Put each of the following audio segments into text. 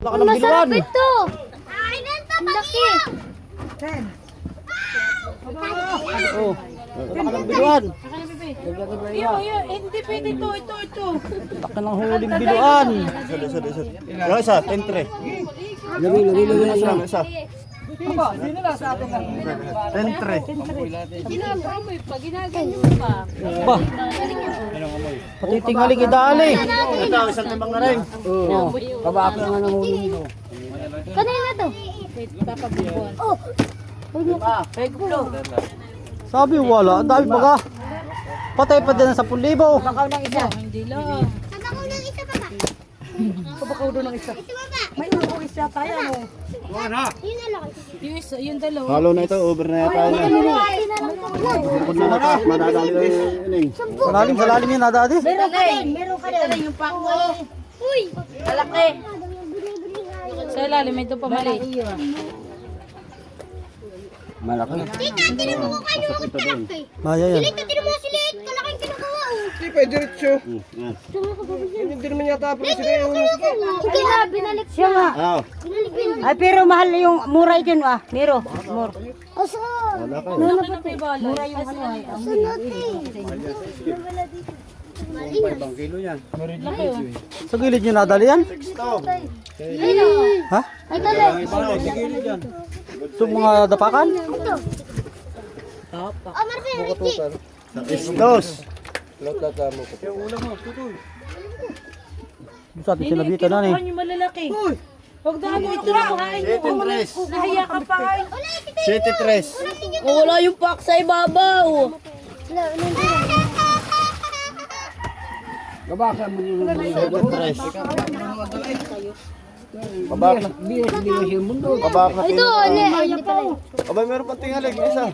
Laki ng biluan. Masarap ito. Ang laki. Oh, laki ng biluan. Hindi pwede ito. Laki ng huling biluan. Yung isa, 10-3. Lagi na isa. 10-3. Pag ginaganyo pa. Ba, patitingali kidali. Ito, isang timbang na rin. Oo, kabaka nga ng huli mo. Kanina to. Oh. Sabi wala, ang dami baga. Patay pa din ang 10,000. Bakaw ng isa. Hindi lang. Sabaw ng isa pa ba? Bakaw doon ng isa. Ito ba ba? May ulo isa tayo mo. Yun na lang. Yung isa, yung dalawa. Halo na ito, over na yata yun. Yun na lang. Bukod na natas, madadali na yun. Sa lalim yan nadadi. Meron ka din. Yung pako. Uy! Malaki. Sa ilalim, ito pa mali. Malaki. Tita, tinan mo kung kayo ang kalaki. Maya yan. Tita, tinan mo sila. Kalaking kinukuha. Hindi pa, diretso. Yan. Hindi naman yata pa sila yung... Hindi na, binalik siya nga. Ah, Binalik. Ay, pero mahal yung mura ito ah. Mero. Oso. wala ka. Mura yung ano ay. Sunod eh. Ibang kilo yan. Sa gilid nyo nadali yan? Ha? Ay, tala. Sa mga dapakan? Ito. Oh, Marvin, Ricky. Isdos. Sa atin sinabitan na eh. Yung malalaki. Huwag na ano ito. Nahiya ka pa ay. City 3. Wala yung pack sa ibabaw. Wala, nandun. Kabaka mo yung City 3. Kabaka. Kabaka. Ito, ano eh. Ay, hindi pala. Abay, meron pang tingalig. Isa.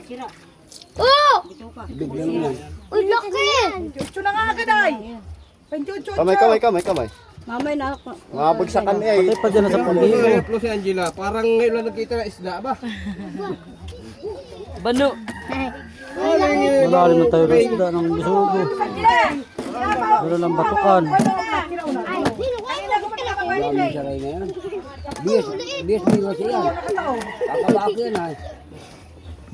Oh! Uy, laki! Chuchu na nga agad ay. Chuchu. Kamay. Mamay na ako. Mga bagsakan eh. Patay pa dyan na 10,000. Plus si Angela, parang ngayon lang nagkita na isda ba? Bano. Malalim na tayo ng isda ng bisugo. Wala lang batukan. Ay, sino ka?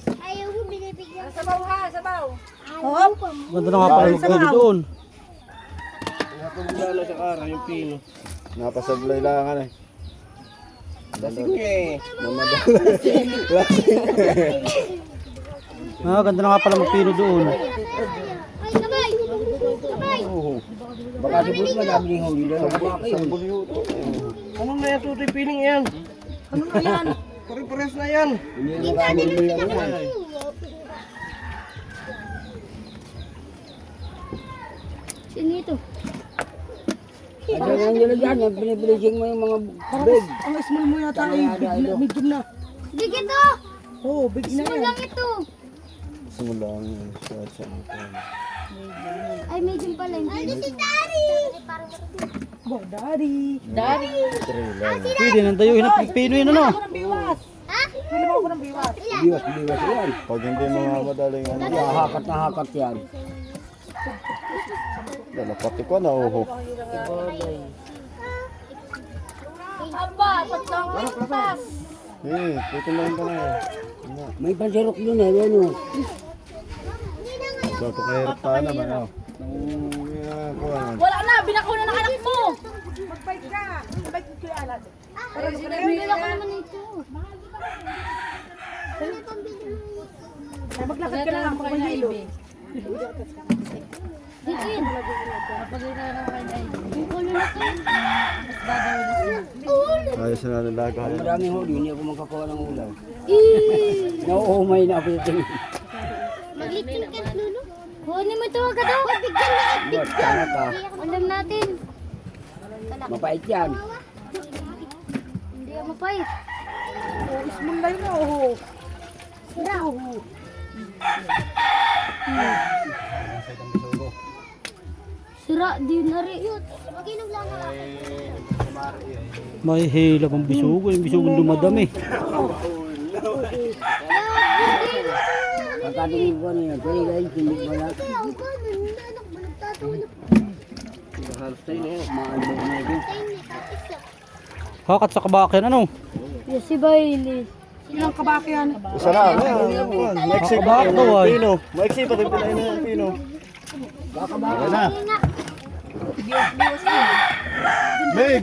Ayaw mo binibigyan. Sabaw ha, sabaw. Ganda na nga pala magkano doon. Napagdala sa kara yung pino. Napasablay lang eh. Lasing eh. Mamadala. Ah, ganda na nga pala magpino doon. Ay, sabay! Sabay! Baka siguro madami yung huli doon. Sambuli ho. Ano na yan, tutoy piling yan? Ano na yan? Pare-pares na yan. Kita, binibigyan ka na. Sino ito? Ang small mo yata ay medium na. Big ito! Oh, big na Small yan. lang ito. Simula ang Ay, medium pala. Ano si Dari? Oh, daddy. Pwede nang dayuhin ang pino yun ano. Biwas. Ha? Pili mo ako ng biwas. Pag hindi mamadaling ano. Hakat na hakat yan. Dalapati ko na uho. Aba, tatlong pispas. Eh, ito lang ka na eh. May pansirok doon eh, ano? So, ito kahirap pa naman oh. Wala na, binakaw na ng anak mo. Mag-bike ka. Mag-bike ko yung alat. Bibili ako naman ito. Maglakad ka na lang pag mahilo. Dito yun. Yung kulo na ito. Ayos na nalaga. Maraming huli, hindi ako makakuha ng ulam. Eh. Nauumay na ako ito. Maglitin ka, Lulu. Kunin mo ito agad ako. Bigyan na Ba't sana ka? Alam natin. Mapait yan. Hindi ako mapait. Small lang na, oh. Sira. Sira, di na rin yun. Mag-inom lang ako. May hila pang bisugo. Yung bisugo dumadami. Pagkatingin ko niya, pwede guys, hindi ko na. Halos tayo na yun, maalbog na yun. Hakat sa kabakin, ano? Yes, si Bailey. Ilang kabaki yan? Isa na. Ayan. Maiksi pa rin Kabak daw, ay. Pino. Maiksi pa rin pinain ng Pino. Ayan na. Meg!